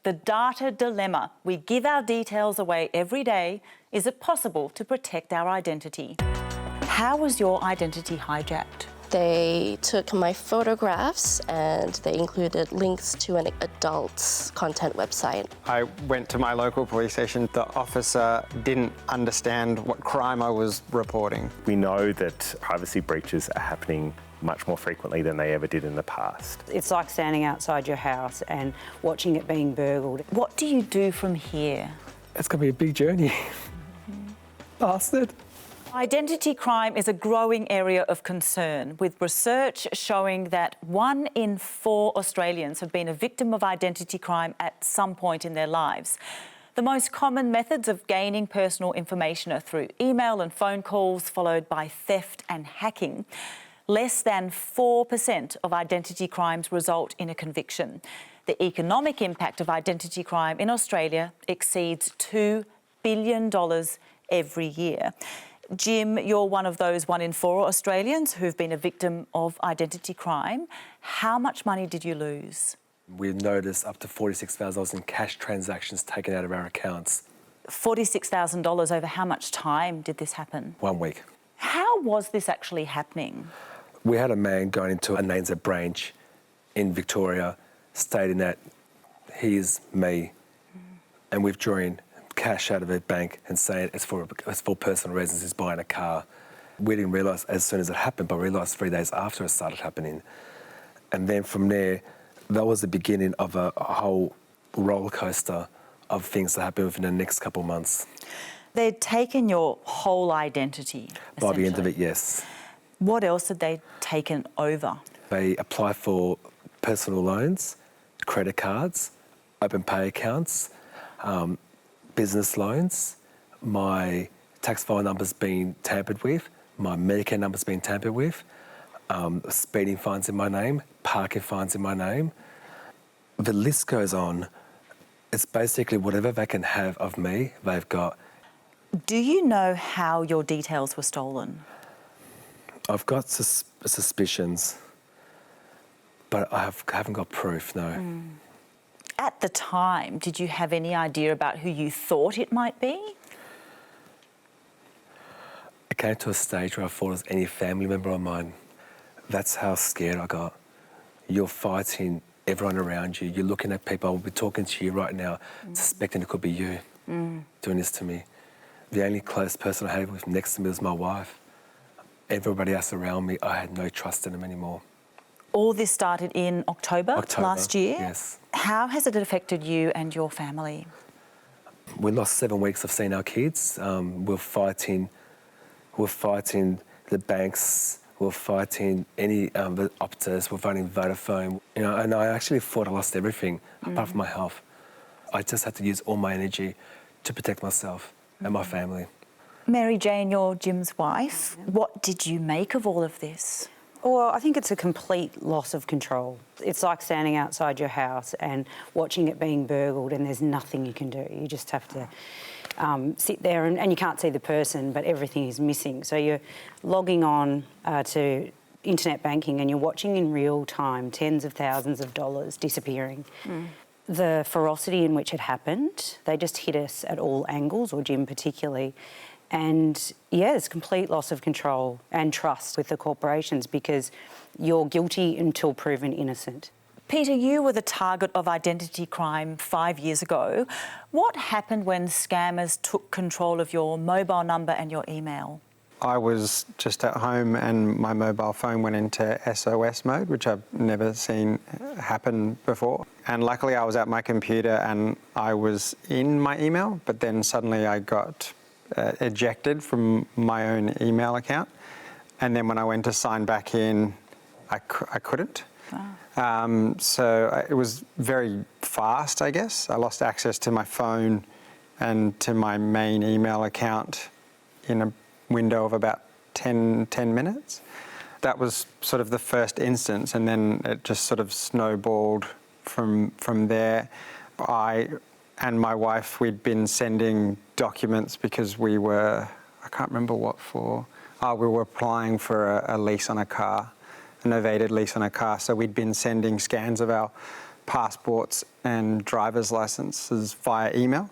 The data dilemma. We give our details away every day. Is it possible to protect our identity? How was your identity hijacked? They took my photographs and they included links to an adult content website. I went to my local police station. The officer didn't understand what crime I was reporting. We know that privacy breaches are happening much more frequently than they ever did in the past. It's like standing outside your house and watching it being burgled. What do you do from here? It's going to be a big journey. Bastard. Identity crime is a growing area of concern, with research showing that 1 in 4 Australians have been a victim of identity crime at some point in their lives. The most common methods of gaining personal information are through email and phone calls, followed by theft and hacking. Less than 4% of identity crimes result in a conviction. The economic impact of identity crime in Australia exceeds $2 billion every year. Jim, you're one of those 1 in 4 Australians who've been a victim of identity crime. How much money did you lose? We've noticed up to $46,000 in cash transactions taken out of our accounts. $46,000 over how much time did this happen? 1 week. How was this actually happening? We had a man going into a ANZ branch in Victoria stating that he is me and withdrawing cash out of a bank and saying it's for personal reasons, he's buying a car. We didn't realise as soon as it happened, but realised 3 days after it started happening. And then from there, that was the beginning of a whole roller coaster of things that happened within the next couple of months. They'd taken your whole identity, By the end of it, yes. What else had they taken over? They apply for personal loans, credit cards, open pay accounts, business loans. My tax file number's been tampered with, my Medicare number's been tampered with, speeding fines in my name, parking fines in my name. The list goes on. It's basically whatever they can have of me, they've got. Do you know how your details were stolen? I've got suspicions, but I haven't got proof, no. At the time, did you have any idea about who you thought it might be? It came to a stage where I thought it was any family member of mine. That's how scared I got. You're fighting everyone around you. You're looking at people. I will be talking to you right now, suspecting it could be you doing this to me. The only close person I had next to me was my wife. Everybody else around me, I had no trust in them anymore. All this started in October last year? Yes. How has it affected you and your family? We lost 7 weeks of seeing our kids. We're fighting the banks. We're fighting the Optus. We're fighting Vodafone. You know, and I actually thought I lost everything apart from my health. I just had to use all my energy to protect myself and my family. Mary Jane, you're Jim's wife. What did you make of all of this? Well, I think it's a complete loss of control. It's like standing outside your house and watching it being burgled and there's nothing you can do. You just have to sit there and you can't see the person, but everything is missing. So you're logging on to internet banking and you're watching in real time tens of thousands of dollars disappearing. The ferocity in which it happened, they just hit us at all angles, or Jim particularly. And yeah, it's complete loss of control and trust with the corporations because you're guilty until proven innocent. Peter, you were the target of identity crime 5 years ago. What happened when scammers took control of your mobile number and your email? I was just at home and my mobile phone went into SOS mode, which I've never seen happen before. And luckily I was at my computer and I was in my email, but then suddenly I got ejected from my own email account. And then when I went to sign back in, I couldn't. Wow. So it was very fast, I guess. I lost access to my phone and to my main email account in a window of about 10 minutes. That was sort of the first instance, and then it just sort of snowballed from there. I and my wife, we'd been sending documents because we were, I can't remember what for. We were applying for a lease on a car, a novated lease on a car. So we'd been sending scans of our passports and driver's licenses via email.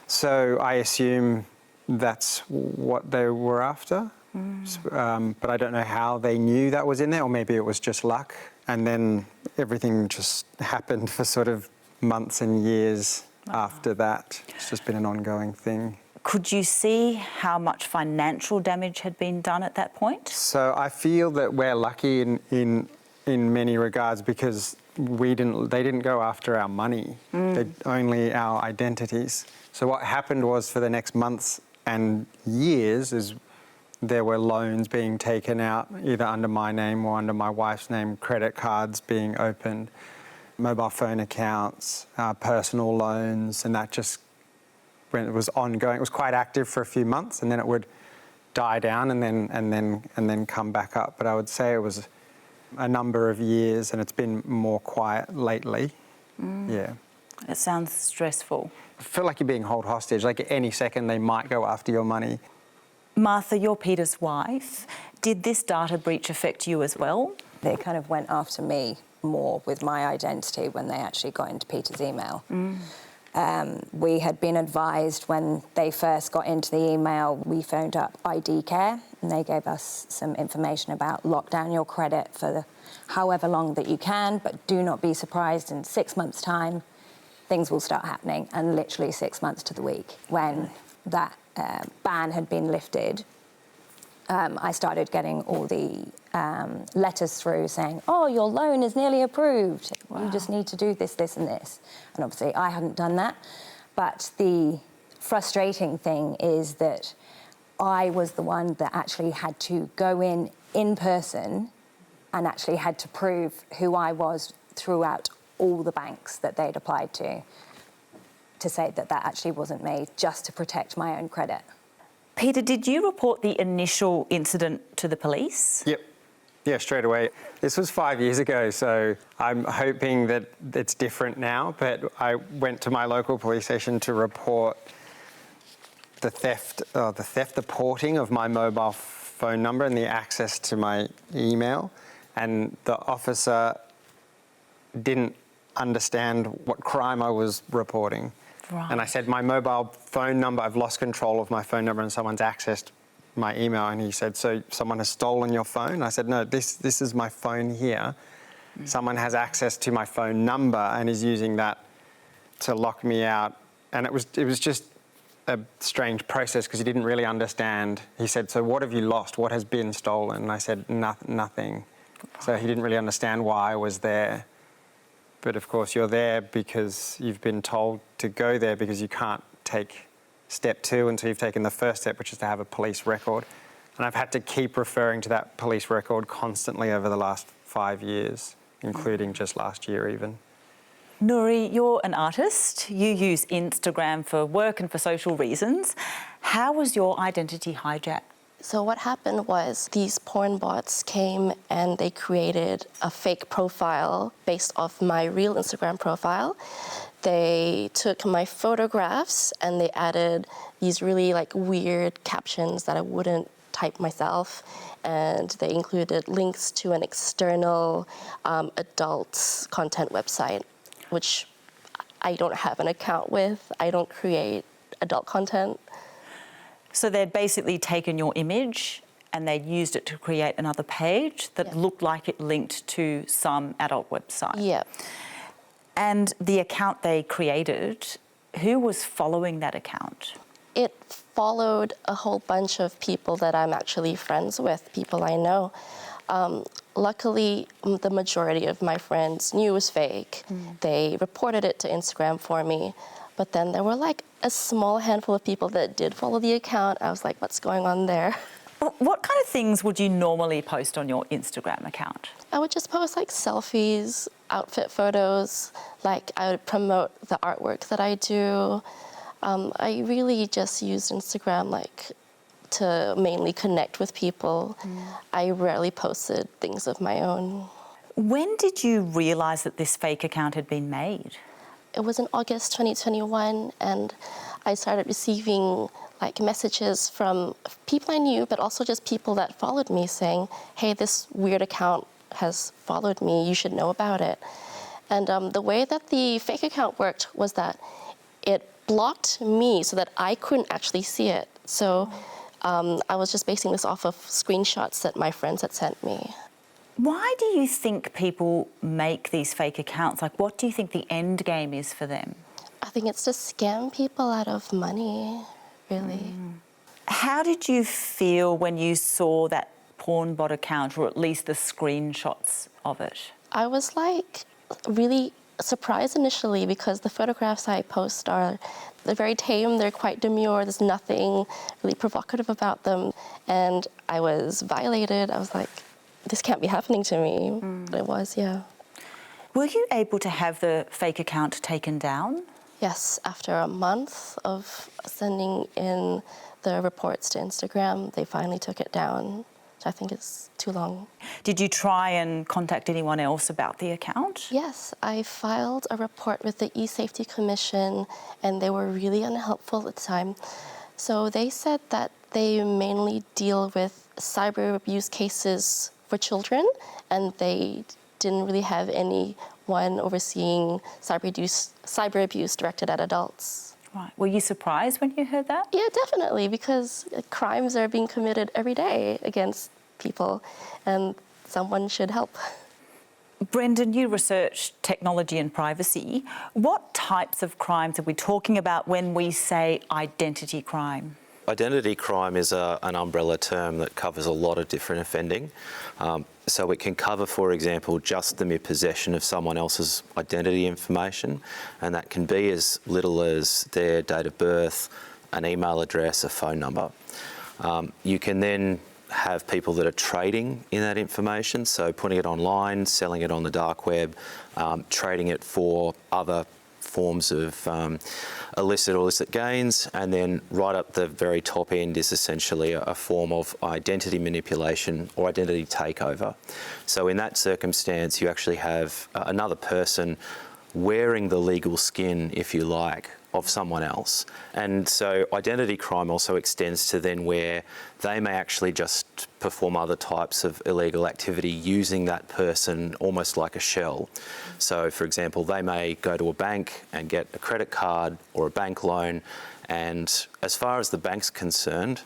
So I assume that's what they were after. But I don't know how they knew that was in there, or maybe it was just luck. And then everything just happened for sort of months and years after that. It's just been an ongoing thing. Could you see how much financial damage had been done at that point? So I feel that we're lucky in many regards, because they didn't go after our money, only our identities. So what happened was, for the next months and years, is there were loans being taken out, either under my name or under my wife's name, credit cards being opened, mobile phone accounts, personal loans, and that just, when it was ongoing, it was quite active for a few months, and then it would die down and then come back up. But I would say it was a number of years, and it's been more quiet lately. Yeah. It sounds stressful. I feel like you're being held hostage. Like, at any second they might go after your money. Martha, you're Peter's wife. Did this data breach affect you as well? They kind of went after me more with my identity when they actually got into Peter's email. We had been advised when they first got into the email, we phoned up ID Care, and they gave us some information about lock down your credit for however long that you can, but do not be surprised, in 6 months' time, things will start happening. And literally 6 months to the week, when that ban had been lifted, I started getting all the letters through saying, oh, your loan is nearly approved. Wow. You just need to do this, this and this. And obviously I hadn't done that. But the frustrating thing is that I was the one that actually had to go in person and actually had to prove who I was throughout all the banks that they'd applied to say that that actually wasn't me, just to protect my own credit. Peter, did you report the initial incident to the police? Yep. Yeah, straight away. This was 5 years ago, so I'm hoping that it's different now, but I went to my local police station to report the porting of my mobile phone number and the access to my email, and the officer didn't understand what crime I was reporting. Right. And I said, my mobile phone number, I've lost control of my phone number and someone's accessed my email. And he said, so someone has stolen your phone? I said, no, this is my phone here. Someone has access to my phone number and is using that to lock me out. And it was just a strange process, because he didn't really understand. He said, so what have you lost? What has been stolen? And I said, nothing. So he didn't really understand why I was there. But of course, you're there because you've been told to go there, because you can't take step 2 until you've taken the first step, which is to have a police record. And I've had to keep referring to that police record constantly over the last 5 years, including just last year even. Nuri, you're an artist. You use Instagram for work and for social reasons. How was your identity hijacked? So what happened was, these porn bots came and they created a fake profile based off my real Instagram profile. They took my photographs and they added these really weird captions that I wouldn't type myself. And they included links to an external adult content website, which I don't have an account with. I don't create adult content. So they'd basically taken your image and they'd used it to create another page that looked like it linked to some adult website. Yeah. And the account they created, who was following that account? It followed a whole bunch of people that I'm actually friends with, people I know. Luckily, the majority of my friends knew it was fake. They reported it to Instagram for me. But then there were a small handful of people that did follow the account. I was like, what's going on there? What kind of things would you normally post on your Instagram account? I would just post selfies, outfit photos. I would promote the artwork that I do. I really just used Instagram to mainly connect with people. I rarely posted things of my own. When did you realise that this fake account had been made? It was in August 2021, and I started receiving messages from people I knew, but also just people that followed me saying, hey, this weird account has followed me, you should know about it. And the way that the fake account worked was that it blocked me so that I couldn't actually see it. So I was just basing this off of screenshots that my friends had sent me. Why do you think people make these fake accounts? Like, what do you think the end game is for them? I think it's to scam people out of money, really. How did you feel when you saw that Pornbot account, or at least the screenshots of it? I was like really surprised initially because the photographs I post they're very tame, they're quite demure, there's nothing really provocative about them. And I was violated. I was like, this can't be happening to me. But it was, yeah. Were you able to have the fake account taken down? Yes, after a month of sending in the reports to Instagram, they finally took it down, which I think is too long. Did you try and contact anyone else about the account? Yes, I filed a report with the eSafety Commission, and they were really unhelpful at the time. So they said that they mainly deal with cyber abuse cases for children, and they didn't really have anyone overseeing cyber abuse directed at adults. Right. Were you surprised when you heard that? Yeah, definitely, because crimes are being committed every day against people, and someone should help. Brendan, you research technology and privacy. What types of crimes are we talking about when we say identity crime? Identity crime is an umbrella term that covers a lot of different offending. So it can cover, for example, just the mere possession of someone else's identity information, and that can be as little as their date of birth, an email address, a phone number. You can then have people that are trading in that information, so putting it online, selling it on the dark web, trading it for other forms of illicit gains, and then right up the very top end is essentially a form of identity manipulation or identity takeover. So in that circumstance, you actually have another person wearing the legal skin, if you like, of someone else. And so identity crime also extends to then where they may actually just perform other types of illegal activity using that person almost like a shell. So for example, they may go to a bank and get a credit card or a bank loan, and as far as the bank's concerned,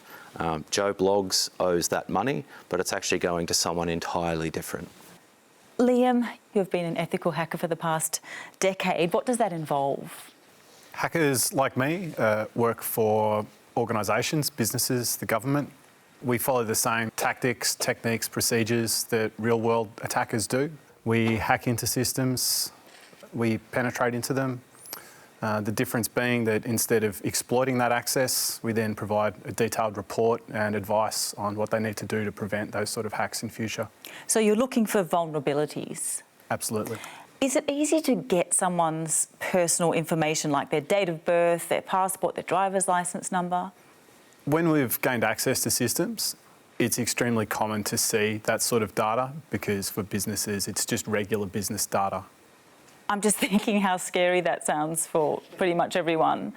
Joe Bloggs owes that money, but it's actually going to someone entirely different. Liam, you've been an ethical hacker for the past decade. What does that involve? Hackers like me work for organisations, businesses, the government. We follow the same tactics, techniques, procedures that real-world attackers do. We hack into systems, we penetrate into them. The difference being that instead of exploiting that access, we then provide a detailed report and advice on what they need to do to prevent those sort of hacks in future. So you're looking for vulnerabilities? Absolutely. Is it easy to get someone's personal information, like their date of birth, their passport, their driver's licence number? When we've gained access to systems, it's extremely common to see that sort of data because for businesses, it's just regular business data. I'm just thinking how scary that sounds for pretty much everyone.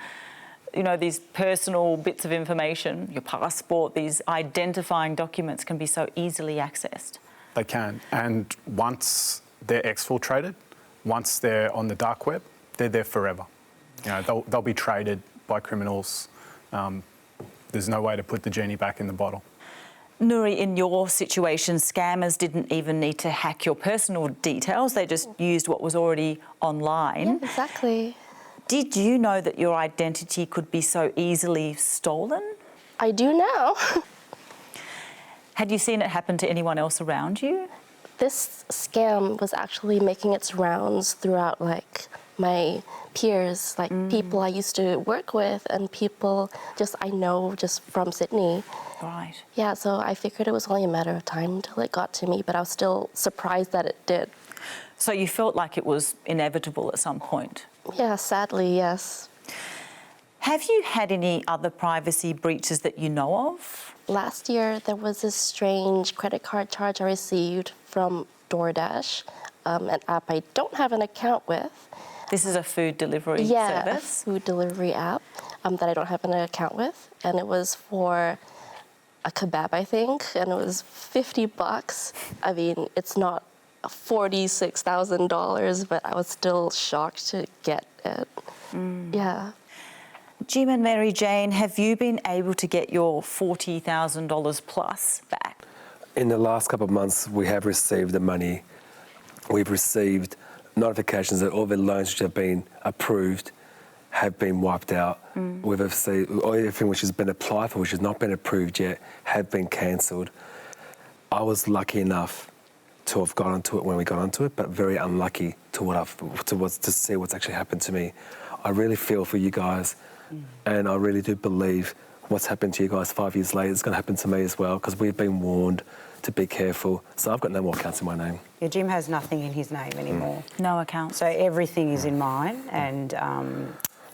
You know, these personal bits of information, your passport, these identifying documents can be so easily accessed. They can. And once they're exfiltrated, once they're on the dark web, they're there forever. You know, they'll be traded by criminals. There's no way to put the genie back in the bottle. Nuri, in your situation, scammers didn't even need to hack your personal details. They just used what was already online. Yeah, exactly. Did you know that your identity could be so easily stolen? I do now. Had you seen it happen to anyone else around you? This scam was actually making its rounds throughout, like, my peers, like people I used to work with and people I know just from Sydney. Right. Yeah, so I figured it was only a matter of time until it got to me, but I was still surprised that it did. So you felt like it was inevitable at some point? Yeah, sadly, yes. Have you had any other privacy breaches that you know of? Last year, there was this strange credit card charge I received from DoorDash, an app I don't have an account with. This is a food delivery service? Yeah, a food delivery app that I don't have an account with. And it was for a kebab, I think, and it was $50. I mean, it's not $46,000, but I was still shocked to get it. Yeah. Jim and Mary Jane, have you been able to get your $40,000 plus back? In the last couple of months, we have received the money. We've received notifications that all the loans which have been approved have been wiped out. We've received everything which has been applied for, which has not been approved yet, have been cancelled. I was lucky enough to have got onto it when we got onto it, but very unlucky to see what's actually happened to me. I really feel for you guys, and I really do believe what's happened to you guys 5 years later is going to happen to me as well, because we've been warned to be careful. So I've got no more accounts in my name. Yeah, Jim has nothing in his name anymore. No accounts. So everything is in mine, and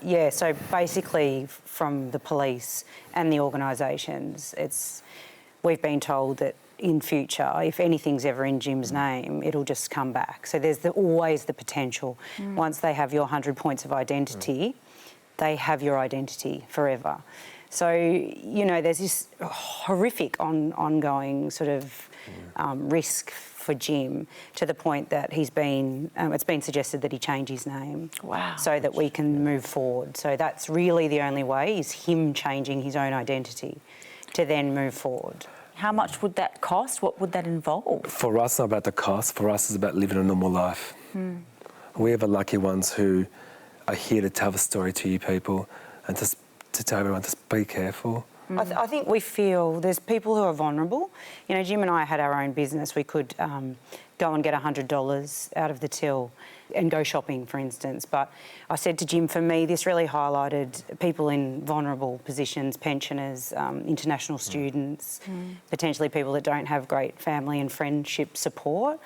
yeah, so basically from the police and the organisations, we've been told that in future, if anything's ever in Jim's name, it'll just come back. So there's always the potential. Once they have your 100 points of identity, they have your identity forever. So, you know, there's this horrific ongoing sort of risk for Jim, to the point that it's been suggested that he change his name. Wow. So that we can move forward. So that's really the only way, is him changing his own identity to then move forward. How much would that cost? What would that involve? For us, it's not about the cost. For us, it's about living a normal life. We are the lucky ones who are here to tell the story to you people, and to tell everyone to be careful. I think we feel there's people who are vulnerable. You know, Jim and I had our own business. We could go and get $100 out of the till and go shopping, for instance. But I said to Jim, for me, this really highlighted people in vulnerable positions, pensioners, international students, potentially people that don't have great family and friendship support.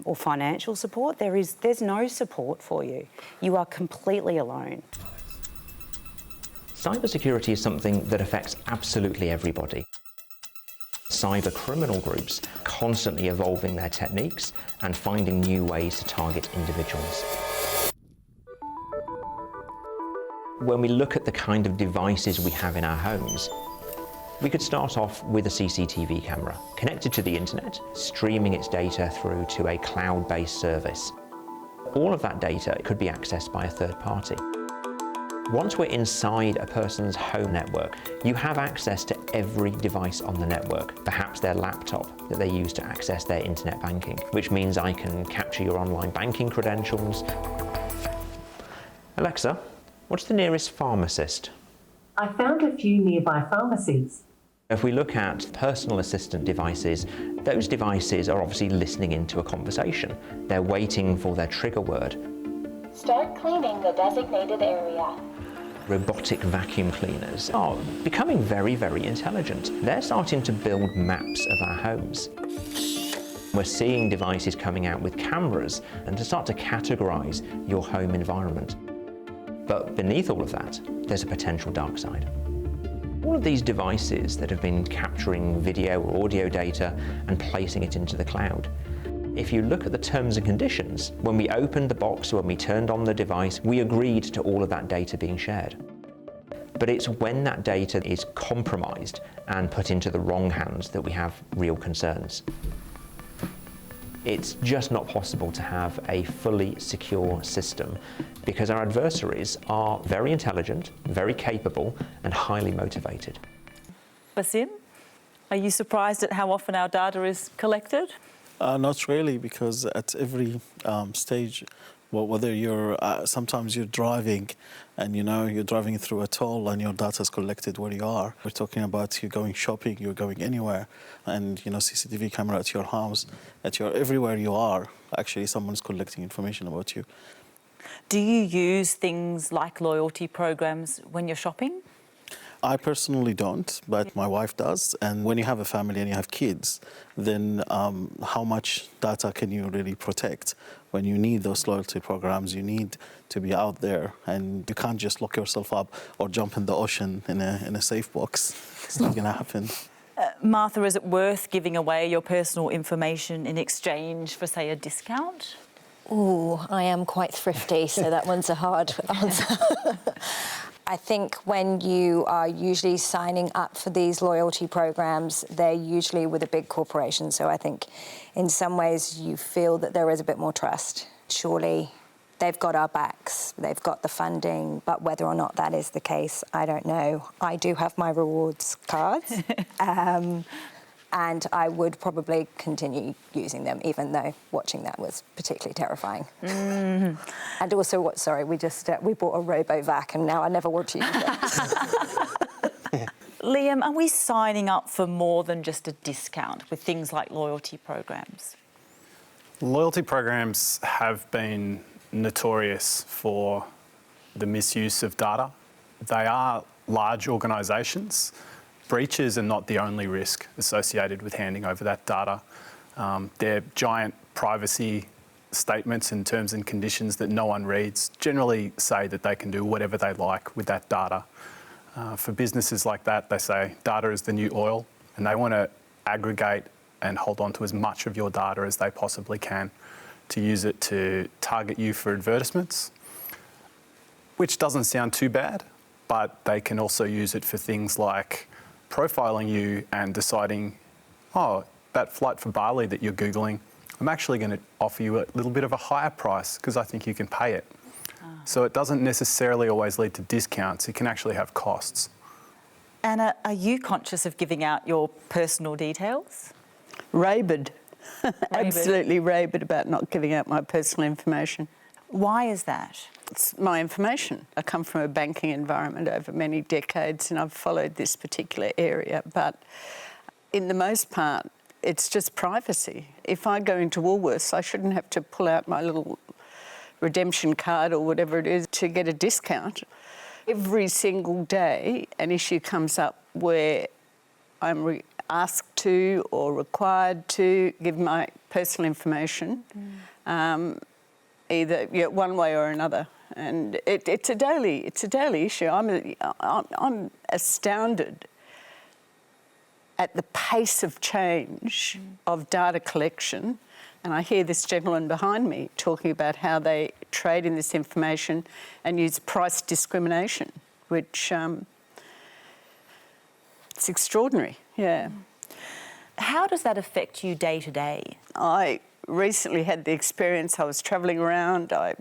Or financial support. There's no support for you. You are completely alone. Cybersecurity is something that affects absolutely everybody. Cyber criminal groups constantly evolving their techniques and finding new ways to target individuals. When we look at the kind of devices we have in our homes, we could start off with a CCTV camera connected to the internet, streaming its data through to a cloud-based service. All of that data could be accessed by a third party. Once we're inside a person's home network, you have access to every device on the network, perhaps their laptop that they use to access their internet banking, which means I can capture your online banking credentials. Alexa, what's the nearest pharmacist? I found a few nearby pharmacies. If we look at personal assistant devices, those devices are obviously listening into a conversation. They're waiting for their trigger word. Start cleaning the designated area. Robotic vacuum cleaners are becoming very, very intelligent. They're starting to build maps of our homes. We're seeing devices coming out with cameras and to start to categorise your home environment. But beneath all of that, there's a potential dark side. All of these devices that have been capturing video or audio data and placing it into the cloud, if you look at the terms and conditions, when we opened the box, when we turned on the device, we agreed to all of that data being shared. But it's when that data is compromised and put into the wrong hands that we have real concerns. It's just not possible to have a fully secure system because our adversaries are very intelligent, very capable, and highly motivated. Basim, are you surprised at how often our data is collected? Not really, because at every stage, well, whether you're sometimes you're driving, and you're driving through a toll, and your data is collected where you are. We're talking about you going shopping, you're going anywhere, and CCTV camera at your house, everywhere you are. Actually, someone's collecting information about you. Do you use things like loyalty programs when you're shopping? I personally don't, but my wife does. And when you have a family and you have kids, then how much data can you really protect? When you need those loyalty programs, you need to be out there, and you can't just lock yourself up or jump in the ocean in a safe box. It's not going to happen. Martha, is it worth giving away your personal information in exchange for, say, a discount? Ooh, I am quite thrifty, so that one's a hard answer. I think when you are usually signing up for these loyalty programs, they're usually with a big corporation. So I think in some ways you feel that there is a bit more trust. Surely they've got our backs, they've got the funding, but whether or not that is the case, I don't know. I do have my rewards cards. And I would probably continue using them, even though watching that was particularly terrifying. And also, we bought a robo-vac, and now I never want to use it. Liam, are we signing up for more than just a discount with things like loyalty programs? Loyalty programs have been notorious for the misuse of data. They are large organisations. Breaches are not the only risk associated with handing over that data. They're giant privacy statements and terms and conditions that no one reads generally say that they can do whatever they like with that data. For businesses like that, they say data is the new oil, and they want to aggregate and hold on to as much of your data as they possibly can to use it to target you for advertisements, which doesn't sound too bad, but they can also use it for things like profiling you and deciding, oh, that flight for Bali that you're Googling, I'm actually going to offer you a little bit of a higher price because I think you can pay it. So it doesn't necessarily always lead to discounts. It can actually have costs. Anna, are you conscious of giving out your personal details? Rabid. Absolutely rabid about not giving out my personal information. Why is that? It's my information. I come from a banking environment over many decades and I've followed this particular area, but in the most part, it's just privacy. If I go into Woolworths, I shouldn't have to pull out my little redemption card or whatever it is to get a discount. Every single day, an issue comes up where I'm asked to or required to give my personal information, either one way or another. And it's a daily issue. I'm astounded at the pace of change of data collection. And I hear this gentleman behind me talking about how they trade in this information and use price discrimination, which it's extraordinary, yeah. How does that affect you day to day? I recently had the experience, I was travelling around, I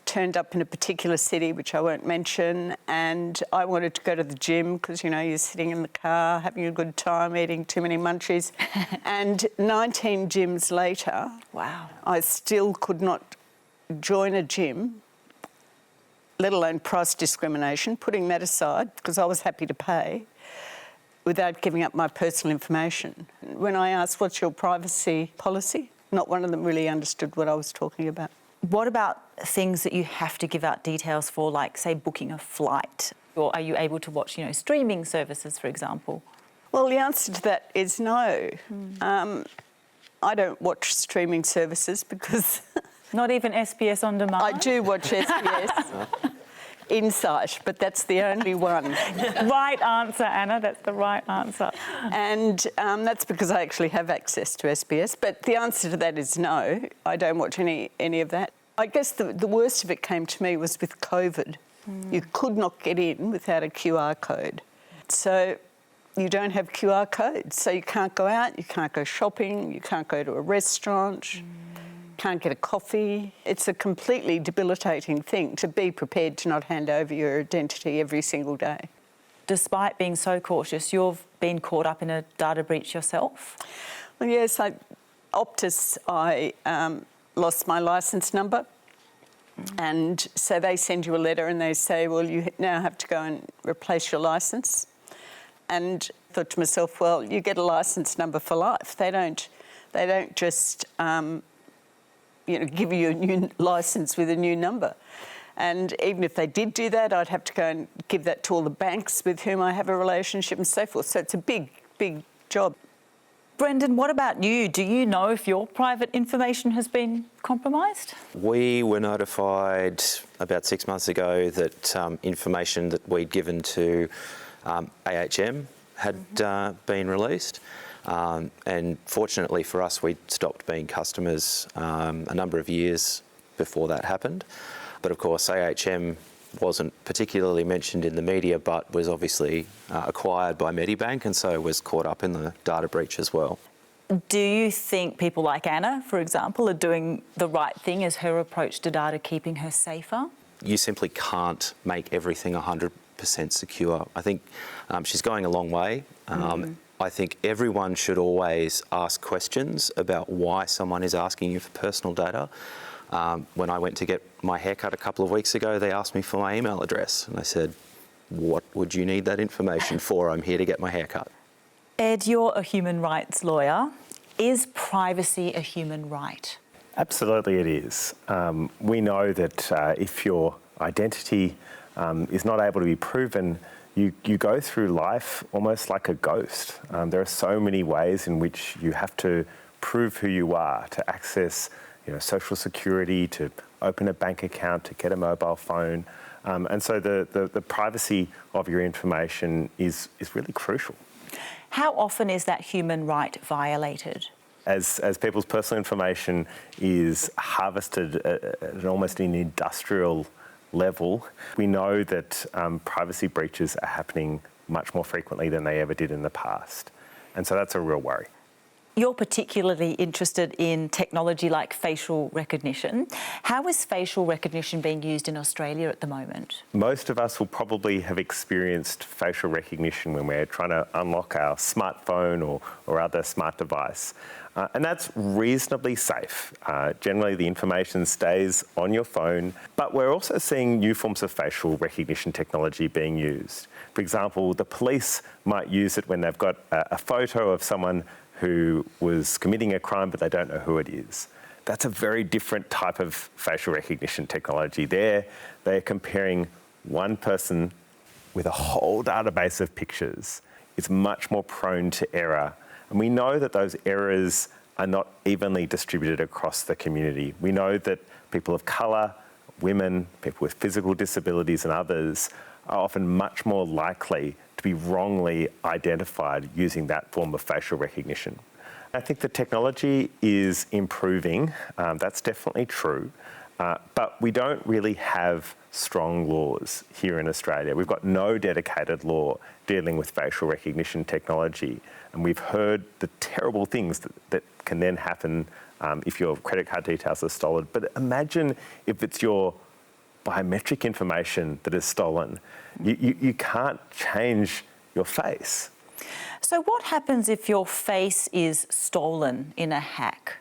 turned up in a particular city, which I won't mention, and I wanted to go to the gym because, you're sitting in the car, having a good time, eating too many munchies. And 19 gyms later, wow, I still could not join a gym, let alone price discrimination, putting that aside because I was happy to pay, without giving up my personal information. When I asked, what's your privacy policy? Not one of them really understood what I was talking about. What about things that you have to give out details for, like, say, booking a flight? Or are you able to watch, streaming services, for example? Well, the answer to that is no. I don't watch streaming services because... Not even SBS On Demand? I do watch SBS Insight, but that's the only one. Right answer, Anna, that's the right answer. And that's because I actually have access to SBS, but the answer to that is no, I don't watch any of that. I guess the worst of it came to me was with COVID. You could not get in without a QR code. So you don't have QR codes, so you can't go out, you can't go shopping, you can't go to a restaurant, can't get a coffee. It's a completely debilitating thing to be prepared to not hand over your identity every single day. Despite being so cautious, you've been caught up in a data breach yourself? Well, yes, Optus, I lost my licence number, and so they send you a letter and they say, well, you now have to go and replace your licence. And I thought to myself, well, you get a licence number for life. They don't just give you a new licence with a new number. And even if they did do that, I'd have to go and give that to all the banks with whom I have a relationship and so forth. So it's a big, big job. Brendan, what about you? Do you know if your private information has been compromised? We were notified about 6 months ago that information that we'd given to AHM had been released. And fortunately for us, we'd stopped being customers a number of years before that happened. But of course, AHM wasn't particularly mentioned in the media, but was obviously acquired by Medibank, and so was caught up in the data breach as well. Do you think people like Anna, for example, are doing the right thing as her approach to data keeping her safer? You simply can't make everything 100% secure. I think she's going a long way. I think everyone should always ask questions about why someone is asking you for personal data. When I went to get my haircut a couple of weeks ago, they asked me for my email address, and I said, "What would you need that information for? I'm here to get my haircut." Ed, you're a human rights lawyer. Is privacy a human right? Absolutely it is. We know that if your identity is not able to be proven, you go through life almost like a ghost. There are so many ways in which you have to prove who you are, to access social security, to open a bank account, to get a mobile phone. And so the privacy of your information is really crucial. How often is that human right violated? As people's personal information is harvested at almost an industrial level, we know that privacy breaches are happening much more frequently than they ever did in the past. And so that's a real worry. You're particularly interested in technology like facial recognition. How is facial recognition being used in Australia at the moment? Most of us will probably have experienced facial recognition when we're trying to unlock our smartphone or other smart device. And that's reasonably safe. Generally, the information stays on your phone, but we're also seeing new forms of facial recognition technology being used. For example, the police might use it when they've got a photo of someone who was committing a crime, but they don't know who it is. That's a very different type of facial recognition technology. They're comparing one person with a whole database of pictures. It's much more prone to error. And we know that those errors are not evenly distributed across the community. We know that people of colour, women, people with physical disabilities and others are often much more likely to be wrongly identified using that form of facial recognition. I think the technology is improving, that's definitely true, but we don't really have strong laws here in Australia. We've got no dedicated law dealing with facial recognition technology, and we've heard the terrible things that can then happen if your credit card details are stolen. But imagine if it's your biometric information that is stolen. You can't change your face. So what happens if your face is stolen in a hack?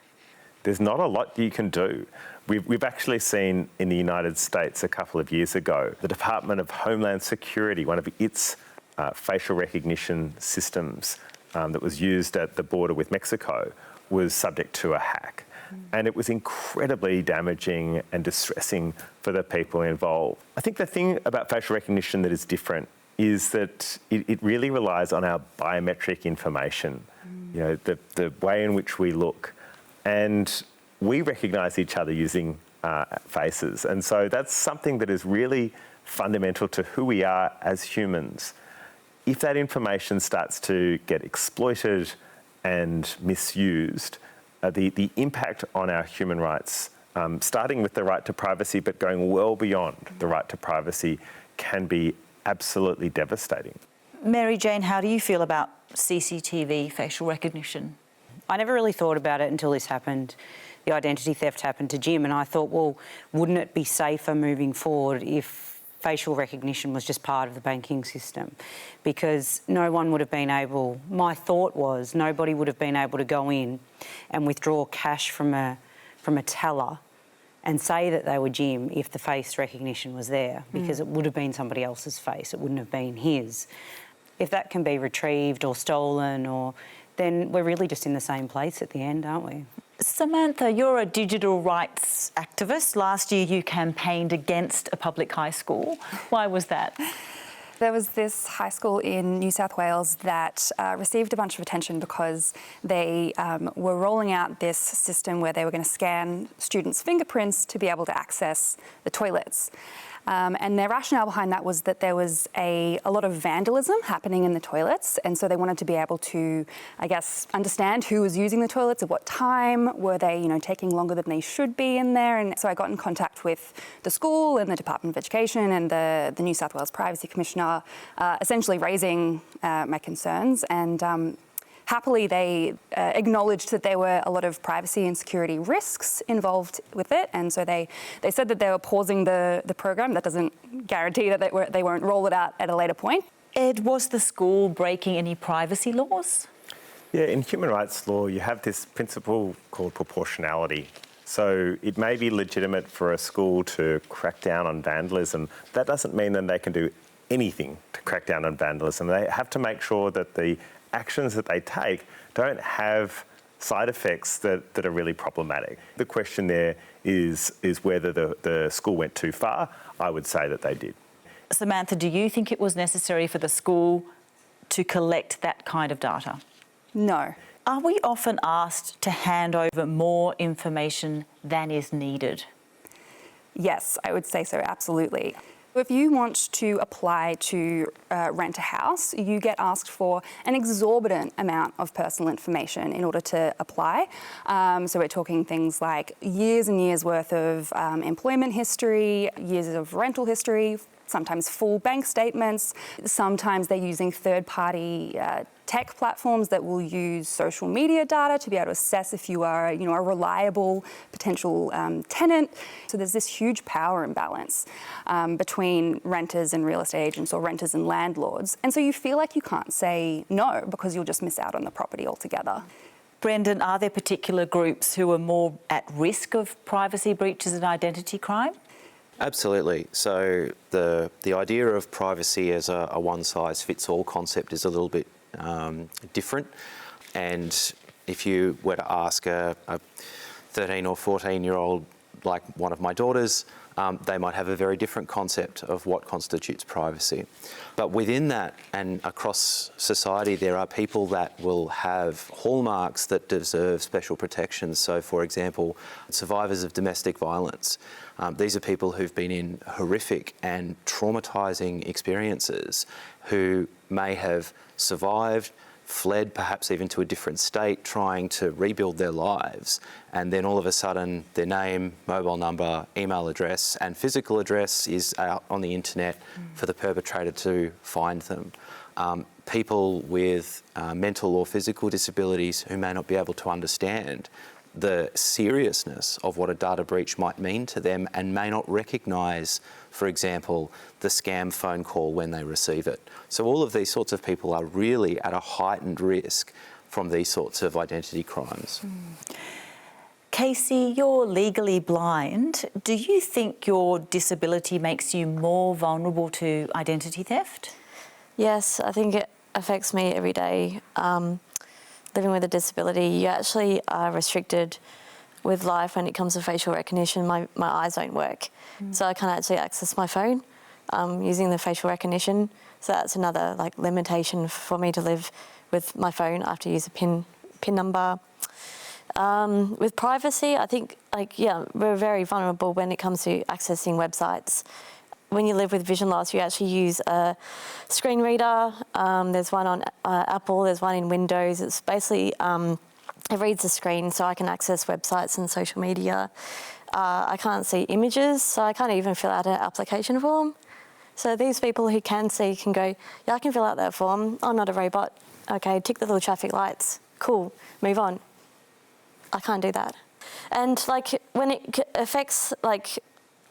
There's not a lot you can do. We've actually seen in the United States a couple of years ago, the Department of Homeland Security, one of its facial recognition systems that was used at the border with Mexico, was subject to a hack. And it was incredibly damaging and distressing for the people involved. I think the thing about facial recognition that is different is that it really relies on our biometric information, the way in which we look. And we recognise each other using faces. And so that's something that is really fundamental to who we are as humans. If that information starts to get exploited and misused, the impact on our human rights, starting with the right to privacy, but going well beyond the right to privacy, can be absolutely devastating. Mary Jane, how do you feel about CCTV facial recognition? I never really thought about it until this happened. The identity theft happened to Jim, and I thought, well, wouldn't it be safer moving forward if facial recognition was just part of the banking system? Because no one would have been able, my thought was, nobody would have been able to go in and withdraw cash from a teller and say that they were Jim if the face recognition was there, because it would have been somebody else's face, it wouldn't have been his. If that can be retrieved or stolen, then we're really just in the same place at the end, aren't we? Samantha, you're a digital rights activist. Last year you campaigned against a public high school. Why was that? There was this high school in New South Wales that received a bunch of attention because they were rolling out this system where they were going to scan students' fingerprints to be able to access the toilets. And their rationale behind that was that there was a lot of vandalism happening in the toilets, and so they wanted to be able to, I guess, understand who was using the toilets at what time. Were they, taking longer than they should be in there? And so I got in contact with the school and the Department of Education and the New South Wales Privacy Commissioner, essentially raising my concerns. And happily, they acknowledged that there were a lot of privacy and security risks involved with it, and so they said that they were pausing the program. That doesn't guarantee that they won't roll it out at a later point. Ed, was the school breaking any privacy laws? Yeah, in human rights law, you have this principle called proportionality. So it may be legitimate for a school to crack down on vandalism. That doesn't mean that they can do anything to crack down on vandalism. They have to make sure that the actions that they take don't have side effects that are really problematic. The question there is whether the school went too far. I would say that they did. Samantha, do you think it was necessary for the school to collect that kind of data? No. Are we often asked to hand over more information than is needed? Yes, I would say so, absolutely. If you want to apply to rent a house, you get asked for an exorbitant amount of personal information in order to apply. So we're talking things like years and years worth of employment history, years of rental history, sometimes full bank statements. Sometimes they're using third-party tech platforms that will use social media data to be able to assess if you are, a reliable potential tenant. So there's this huge power imbalance between renters and real estate agents, or renters and landlords. And so you feel like you can't say no because you'll just miss out on the property altogether. Brendan, are there particular groups who are more at risk of privacy breaches and identity crime? Absolutely. So the idea of privacy as a one-size-fits-all concept is a little bit different. And if you were to ask a 13 or 14-year-old, like one of my daughters, they might have a very different concept of what constitutes privacy. But within that and across society, there are people that will have hallmarks that deserve special protections. So, for example, survivors of domestic violence. These are people who've been in horrific and traumatising experiences, who may have survived, fled perhaps even to a different state, trying to rebuild their lives, and then all of a sudden their name, mobile number, email address and physical address is out on the internet for the perpetrator to find them. People with mental or physical disabilities who may not be able to understand the seriousness of what a data breach might mean to them and may not recognise, for example, the scam phone call when they receive it. So all of these sorts of people are really at a heightened risk from these sorts of identity crimes. Casey, you're legally blind. Do you think your disability makes you more vulnerable to identity theft? Yes, I think it affects me every day. Living with a disability, you actually are restricted with life when it comes to facial recognition. My eyes don't work, so I can't actually access my phone using the facial recognition. So that's another limitation for me to live with my phone. I have to use a PIN number. With privacy, I think we're very vulnerable when it comes to accessing websites. When you live with vision loss, you actually use a screen reader. There's one on Apple, there's one in Windows. It's basically, it reads the screen so I can access websites and social media. I can't see images, so I can't even fill out an application form. So these people who can see can go, yeah, I can fill out that form. I'm not a robot. Okay, tick the little traffic lights. Cool, move on. I can't do that. And when it affects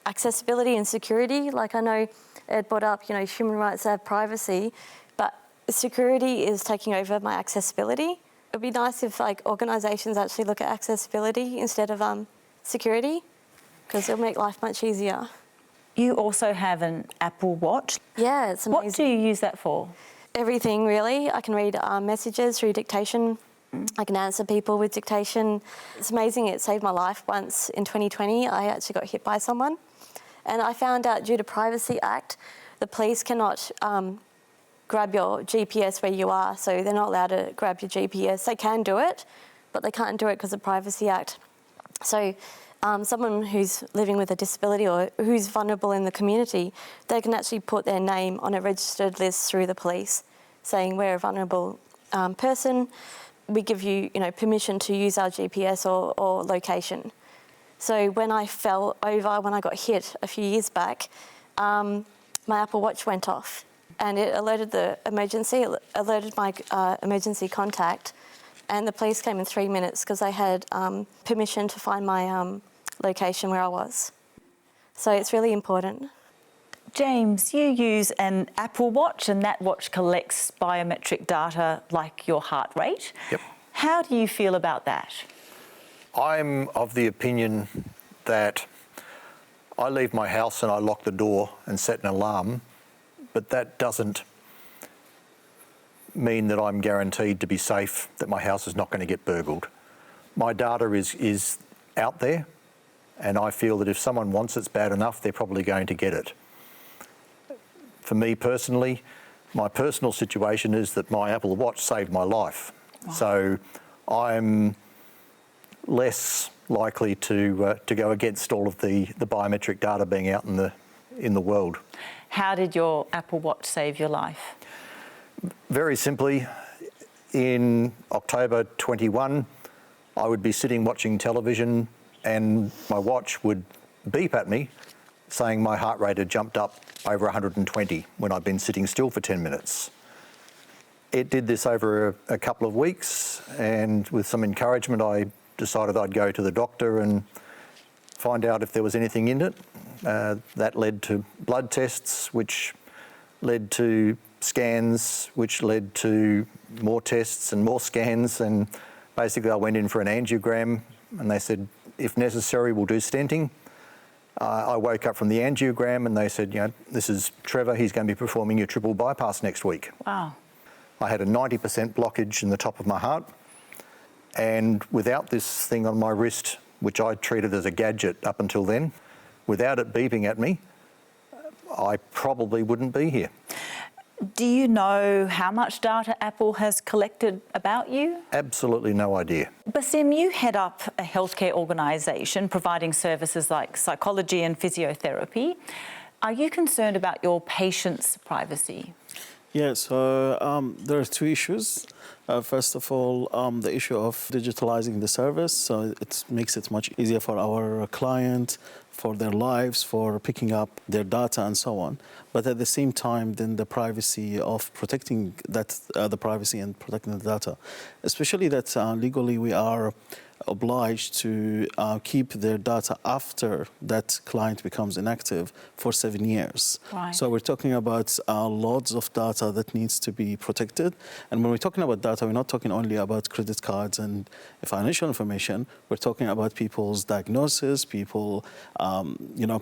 accessibility and security, I know Ed brought up, human rights have privacy, but security is taking over my accessibility. It'd be nice if organisations actually look at accessibility instead of security, because it'll make life much easier. You also have an Apple Watch. Yeah, it's amazing. What do you use that for? Everything, really. I can read messages through dictation. I can answer people with dictation. It's amazing. It saved my life once in 2020. I actually got hit by someone. And I found out due to Privacy Act, the police cannot grab your GPS where you are, so they're not allowed to grab your GPS. They can do it, but they can't do it because of Privacy Act. So someone who's living with a disability or who's vulnerable in the community, they can actually put their name on a registered list through the police saying we're a vulnerable person. We give you, permission to use our GPS or location. So when I fell over, when I got hit a few years back, my Apple Watch went off and it alerted the emergency, it alerted my emergency contact, and the police came in 3 minutes because they had permission to find my location where I was. So it's really important. James, you use an Apple Watch and that watch collects biometric data like your heart rate. Yep. How do you feel about that? I'm of the opinion that I leave my house and I lock the door and set an alarm, but that doesn't mean that I'm guaranteed to be safe, that my house is not going to get burgled. My data is out there, and I feel that if someone wants it bad enough, they're probably going to get it. For me personally, my personal situation is that my Apple Watch saved my life. Wow. So I'm less likely to go against all of the biometric data being out in the world. How did your Apple Watch save your life? Very simply, in October 21, I would be sitting watching television and my watch would beep at me saying my heart rate had jumped up over 120 when I'd been sitting still for 10 minutes. It did this over a couple of weeks, and with some encouragement I decided I'd go to the doctor and find out if there was anything in it. That led to blood tests, which led to scans, which led to more tests and more scans, and basically I went in for an angiogram and they said, if necessary, we'll do stenting. I woke up from the angiogram and they said, this is Trevor, he's going to be performing your triple bypass next week. Wow. I had a 90% blockage in the top of my heart, and without this thing on my wrist, which I treated as a gadget up until then, without it beeping at me, I probably wouldn't be here. Do you know how much data Apple has collected about you? Absolutely no idea. Basim, you head up a healthcare organisation providing services like psychology and physiotherapy. Are you concerned about your patients' privacy? Yeah, so there are two issues. First of all, the issue of digitalizing the service. So it makes it much easier for our client, for their lives, for picking up their data and so on. But at the same time, then the privacy of protecting that, the privacy and protecting the data, especially that legally we are obliged to keep their data after that client becomes inactive for 7 years. Right. So we're talking about loads of data that needs to be protected. And when we're talking about data, we're not talking only about credit cards and financial information. We're talking about people's diagnosis,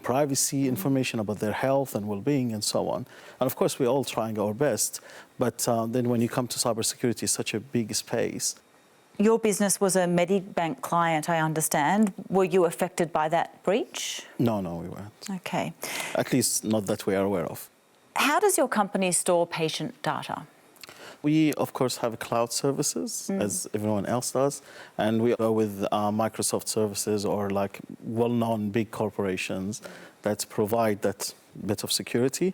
privacy information about their health and well-being and so on. And of course, we're all trying our best. But then when you come to cybersecurity, it's such a big space. Your business was a Medibank client, I understand. Were you affected by that breach? No, we weren't. Okay. At least not that we are aware of. How does your company store patient data? We, of course, have cloud services, as everyone else does. And we go with Microsoft services or like well-known big corporations that provide that bit of security.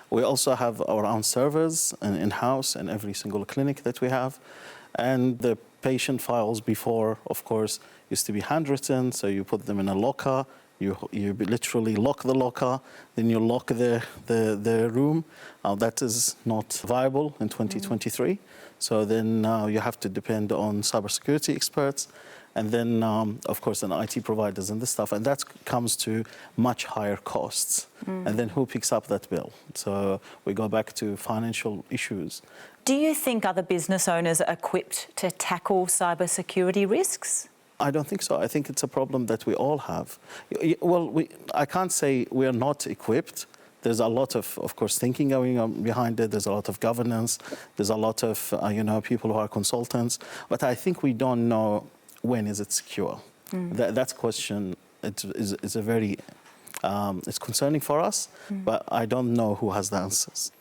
We also have our own servers in-house in every single clinic that we have. And the patient files before, of course, used to be handwritten, so you put them in a locker, you literally lock the locker, then you lock the room. That is not viable in 2023. So then you have to depend on cybersecurity experts, and then, of course, an IT providers and this stuff, and that comes to much higher costs. And then who picks up that bill? So we go back to financial issues. Do you think other business owners are equipped to tackle cybersecurity risks? I don't think so. I think it's a problem that we all have. Well, I can't say we are not equipped. There's a lot of course, thinking going on behind it. There's a lot of governance. There's a lot of, people who are consultants. But I think we don't know when is it secure. That question is a very, it's concerning for us, but I don't know who has the answers.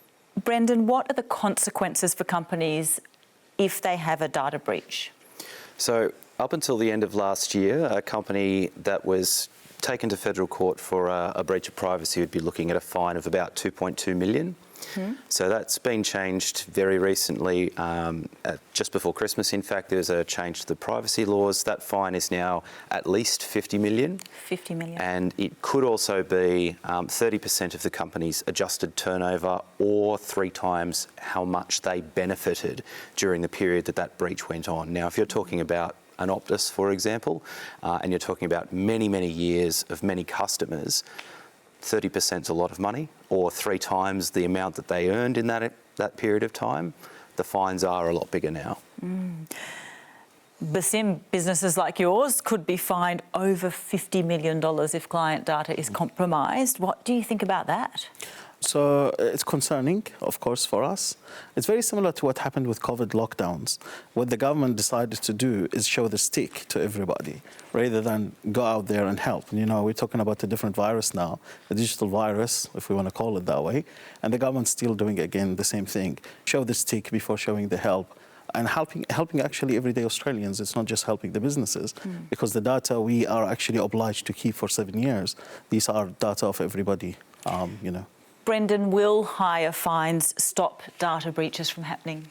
Brendan, what are the consequences for companies if they have a data breach? So Up until the end of last year, a company that was taken to federal court for a breach of privacy would be looking at a fine of about 2.2 million. So that's been changed very recently, just before Christmas. In fact, there was a change to the privacy laws. That fine is now at least 50 million. 50 million. And it could also be 30% of the company's adjusted turnover, or 3 times how much they benefited during the period that that breach went on. Now, if you're talking about an Optus, for example, and you're talking about many, many years of many customers, 30% is a lot of money, or 3 times the amount that they earned in that period of time. The fines are a lot bigger now. Basim, businesses like yours could be fined over $50 million if client data is compromised. What do you think about that? So it's concerning, of course, for us. It's very similar to what happened with COVID lockdowns. What the government decided to do is show the stick to everybody rather than go out there and help. You know, we're talking about a different virus now, a digital virus, if we want to call it that way. And the government's still doing, again, the same thing. Show the stick before showing the help. And helping actually everyday Australians. It's not just helping the businesses, because the data we are actually obliged to keep for 7 years. These are data of everybody, you know. Brendan, will higher fines stop data breaches from happening?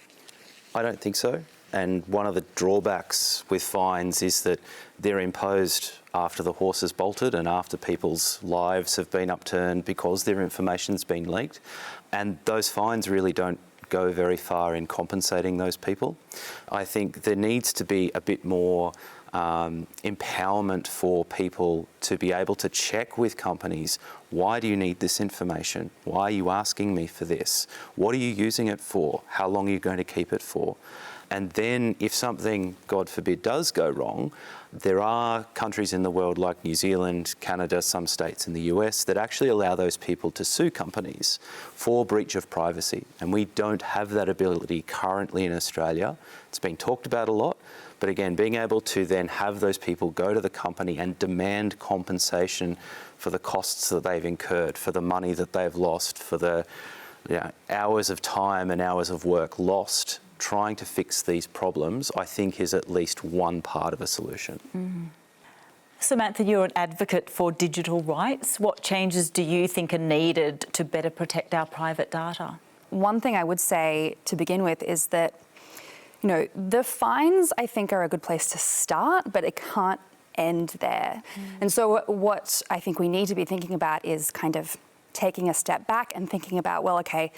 I don't think so. And one of the drawbacks with fines is that they're imposed after the horse has bolted and after people's lives have been upturned because their information's been leaked. And those fines really don't go very far in compensating those people. I think there needs to be a bit more empowerment for people to be able to check with companies. Why do you need this information? Why are you asking me for this? What are you using it for? How long are you going to keep it for? And then if something, God forbid, does go wrong, there are countries in the world like New Zealand, Canada, some states in the US that actually allow those people to sue companies for breach of privacy. And we don't have that ability currently in Australia. It's been talked about a lot. But again, being able to then have those people go to the company and demand compensation for the costs that they've incurred, for the money that they've lost, for the hours of time and hours of work lost trying to fix these problems, I think is at least one part of a solution. Samantha, you're an advocate for digital rights. What changes do you think are needed to better protect our private data? One thing I would say to begin with is that, you know, the fines, I think, are a good place to start, but it can't end there. And so what I think we need to be thinking about is kind of taking a step back and thinking about, well, okay,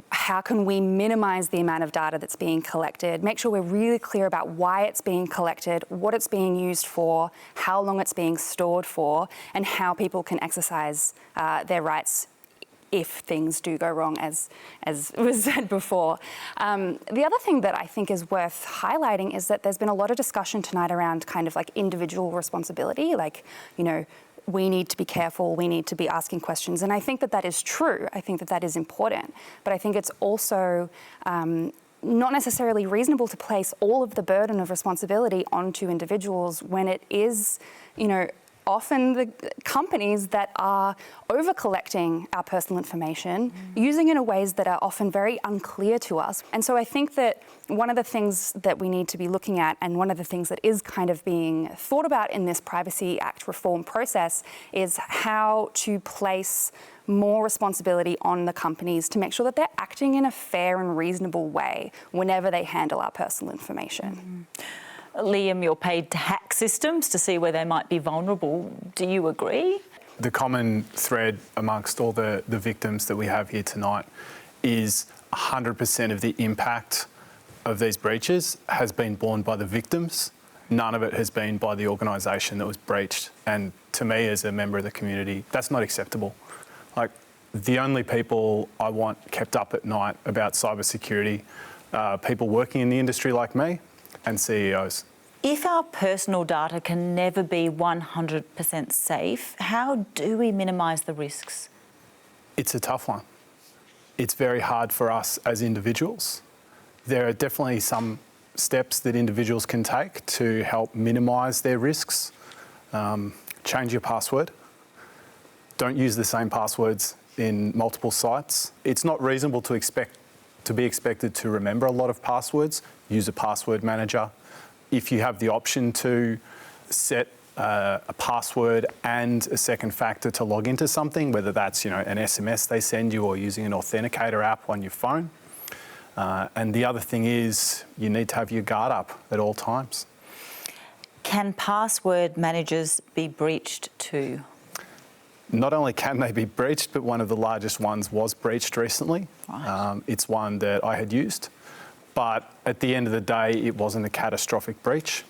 how can we minimize the amount of data that's being collected, make sure we're really clear about why it's being collected, what it's being used for, how long it's being stored for, and how people can exercise their rights if things do go wrong, as was said before. The other thing that I think is worth highlighting is that there's been a lot of discussion tonight around kind of like individual responsibility, like, you know, we need to be careful, we need to be asking questions. And I think that that is true. I think that that is important. But I think it's also not necessarily reasonable to place all of the burden of responsibility onto individuals when it is, you know, often the companies that are over-collecting our personal information, using it in ways that are often very unclear to us. And so I think that one of the things that we need to be looking at, and one of the things that is kind of being thought about in this Privacy Act reform process, is how to place more responsibility on the companies to make sure that they're acting in a fair and reasonable way whenever they handle our personal information. Liam, you're paid to hack systems to see where they might be vulnerable. Do you agree? The common thread amongst all the victims that we have here tonight is 100% of the impact of these breaches has been borne by the victims. None of it has been by the organisation that was breached. And to me, as a member of the community, that's not acceptable. Like, the only people I want kept up at night about cybersecurity are people working in the industry like me and CEOs. If our personal data can never be 100% safe, how do we minimise the risks? It's a tough one. It's very hard for us as individuals. There are definitely some steps that individuals can take to help minimise their risks. Change your password. Don't use the same passwords in multiple sites. It's not reasonable to be expected to remember a lot of passwords. Use a password manager. if you have the option to set a password and a second factor to log into something, whether that's an SMS they send you or using an authenticator app on your phone. And the other thing is you need to have your guard up at all times. Can password managers be breached too? Not only can they be breached, but one of the largest ones was breached recently. Right. It's one that I had used, but at the end of the day, it wasn't a catastrophic breach.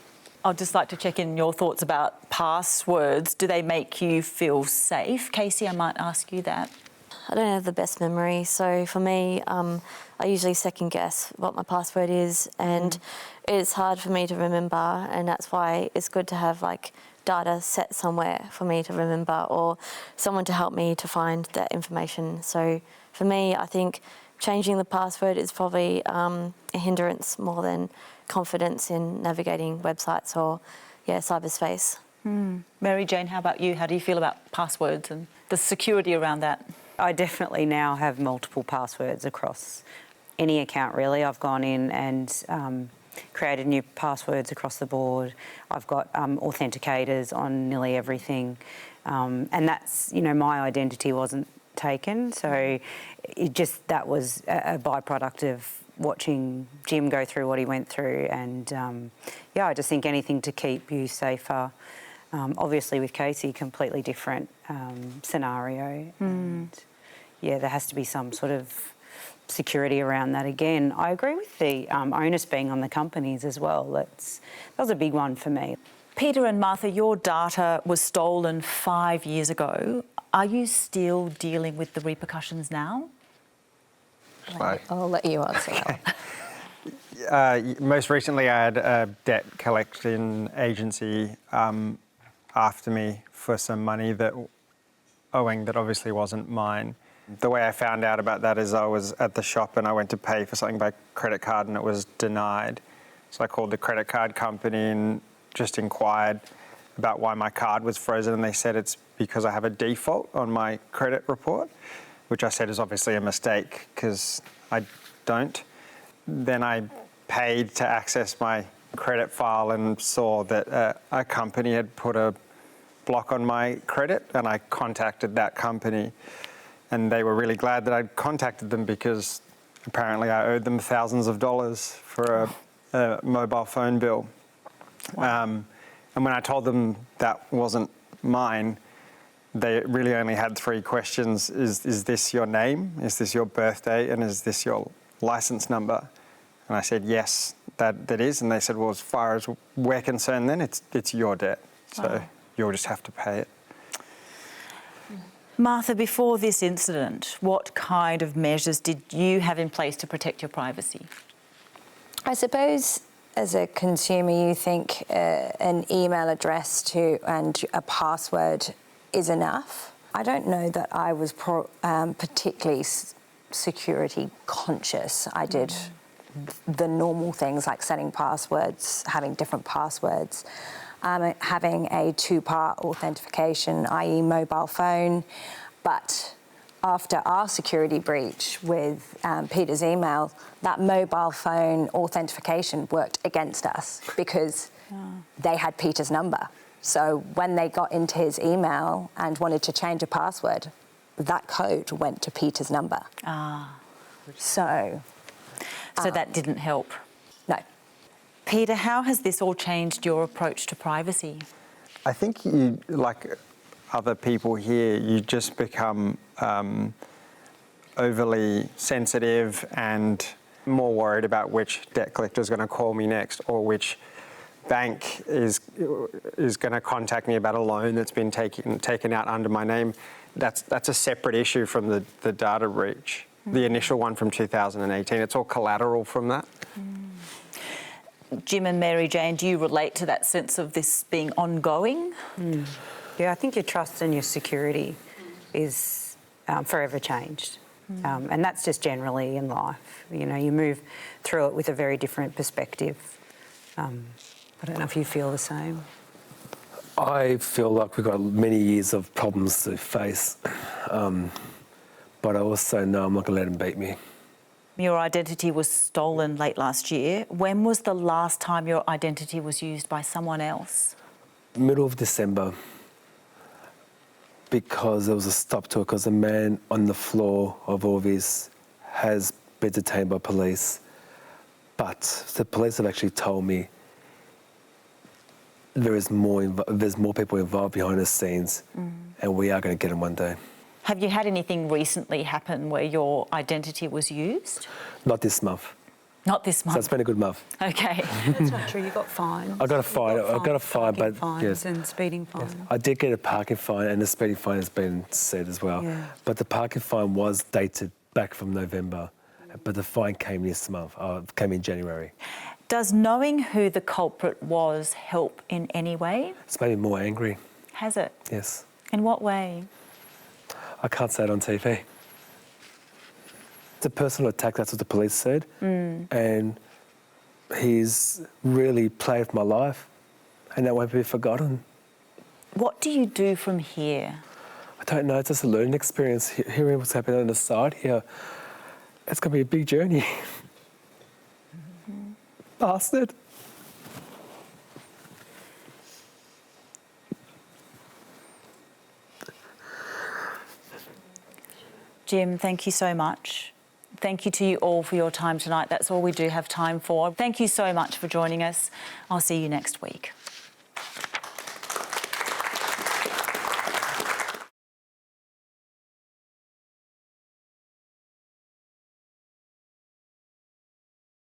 I'd just like to check in your thoughts about passwords. Do they make you feel safe? Casey, I might ask you that. I don't have the best memory, so for me, I usually second guess what my password is, and it's hard for me to remember, and that's why it's good to have data set somewhere for me to remember, or someone to help me to find that information. So for me, I think changing the password is probably a hindrance more than confidence in navigating websites or cyberspace. Mary Jane, how about you? How do you feel about passwords and the security around that? I definitely now have multiple passwords across any account, really. I've gone in and created new passwords across the board. I've got authenticators on nearly everything. And that's, my identity wasn't taken. So that was a byproduct of watching Jim go through what he went through. And I just think anything to keep you safer. Obviously with Casey, completely different scenario. And there has to be some sort of security around that again. I agree with the onus being on the companies as well. That was a big one for me. Peter and Martha, your data was stolen 5 years ago. Are you still dealing with the repercussions now? I'll let you answer that. Most recently, I had a debt collection agency after me for some money that obviously wasn't mine. The way I found out about that is I was at the shop and I went to pay for something by credit card and it was denied. So I called the credit card company and just inquired about why my card was frozen, and they said it's because I have a default on my credit report, which I said is obviously a mistake because I don't. Then I paid to access my credit file and saw that a company had put a block on my credit, and I contacted that company. And they were really glad that I'd contacted them because apparently I owed them thousands of dollars for a mobile phone bill. Wow. And when I told them that wasn't mine, they really only had 3 questions. Is this your name? Is this your birthday? And is this your license number? And I said, yes, that is. And they said, well, as far as we're concerned then, it's your debt. So you'll just have to pay it. Martha, before this incident, what kind of measures did you have in place to protect your privacy? I suppose as a consumer, you think an email address and a password is enough. I don't know that I was particularly security conscious. I did the normal things like setting passwords, having different passwords, having a 2-part authentication, i.e. mobile phone. But after our security breach with Peter's email, that mobile phone authentication worked against us because they had Peter's number. So when they got into his email and wanted to change a password, that code went to Peter's number. So that didn't help? No. Peter, how has this all changed your approach to privacy? I think you, like other people here, you just become overly sensitive and more worried about which debt collector is going to call me next or which bank is going to contact me about a loan that's been taken out under my name. That's a separate issue from the data breach. The initial one from 2018, it's all collateral from that. Jim and Mary Jane, do you relate to that sense of this being ongoing? Yeah, I think your trust and your security is forever changed. And that's just generally in life. You know, you move through it with a very different perspective. I don't know if you feel the same. I feel like we've got many years of problems to face. But I also know I'm not going to let them beat me. Your identity was stolen late last year. When was the last time your identity was used by someone else? Middle of December, because there was a stop to it, because a man on the floor of Orvis has been detained by police. But the police have actually told me there's more people involved behind the scenes, and we are going to get them one day. Have you had anything recently happen where your identity was used? Not this month. Not this month? So it's been a good month. Okay. That's not true. You got fined. I got a fine. I got a fine, but fines yes, and speeding fine. yes. I did get a parking fine, and the speeding fine has been set as well. Yeah. But the parking fine was dated back from November, but the fine came this month. Came in January. Does knowing who the culprit was help in any way? It's made me more angry. Has it? Yes. In what way? I can't say it on TV. It's a personal attack, that's what the police said. And he's really played my life, and that won't be forgotten. What do you do from here? I don't know, it's just a learning experience. Hearing what's happening on the side here, it's going to be a big journey. Bastard. Jim, thank you so much. Thank you to you all for your time tonight. That's all we do have time for. Thank you so much for joining us. I'll see you next week.